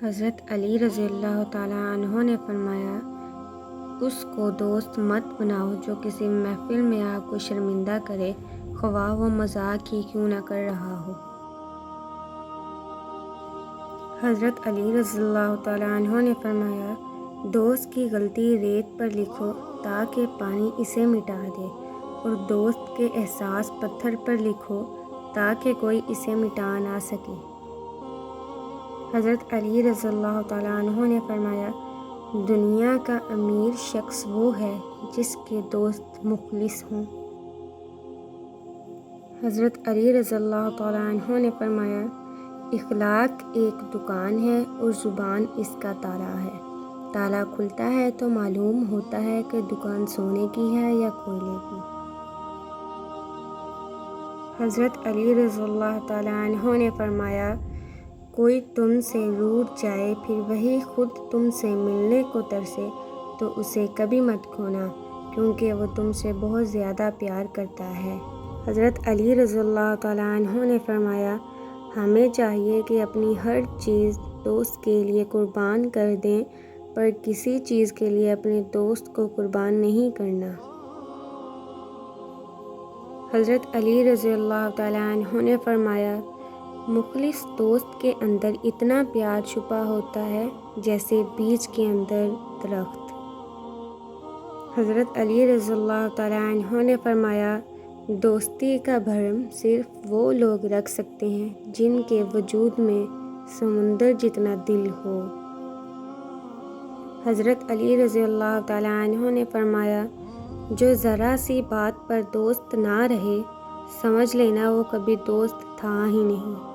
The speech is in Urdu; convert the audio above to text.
حضرت علی رضی اللہ تعالیٰ عنہ نے فرمایا، اس کو دوست مت بناؤ جو کسی محفل میں آپ کو شرمندہ کرے، خواہ وہ مذاق ہی کیوں نہ کر رہا ہو۔ حضرت علی رضی اللہ تعالیٰ عنہ نے فرمایا، دوست کی غلطی ریت پر لکھو تاکہ پانی اسے مٹا دے، اور دوست کے احساس پتھر پر لکھو تاکہ کوئی اسے مٹا نہ سکے۔ حضرت علی رضی اللہ تعالیٰ عنہ نے فرمایا، دنیا کا امیر شخص وہ ہے جس کے دوست مخلص ہوں۔ حضرت علی رضی اللہ تعالیٰ عنہ نے فرمایا، اخلاق ایک دکان ہے اور زبان اس کا تالا ہے۔ تالا کھلتا ہے تو معلوم ہوتا ہے کہ دکان سونے کی ہے یا کوئلے کی۔ حضرت علی رضی اللہ تعالیٰ عنہ نے فرمایا، کوئی تم سے روٹھ جائے پھر وہی خود تم سے ملنے کو ترسے تو اسے کبھی مت کھونا، کیونکہ وہ تم سے بہت زیادہ پیار کرتا ہے۔ حضرت علی رضی اللہ تعالیٰ عنہ نے فرمایا، ہمیں چاہیے کہ اپنی ہر چیز دوست کے لیے قربان کر دیں، پر کسی چیز کے لیے اپنے دوست کو قربان نہیں کرنا۔ حضرت علی رضی اللہ تعالیٰ عنہ نے فرمایا، مخلص دوست کے اندر اتنا پیار چھپا ہوتا ہے جیسے بیج کے اندر درخت۔ حضرت علی رضی اللہ تعالیٰ عنہ نے فرمایا، دوستی کا بھرم صرف وہ لوگ رکھ سکتے ہیں جن کے وجود میں سمندر جتنا دل ہو۔ حضرت علی رضی اللہ تعالیٰ عنہ نے فرمایا، جو ذرا سی بات پر دوست نہ رہے، سمجھ لینا وہ کبھی دوست تھا ہی نہیں۔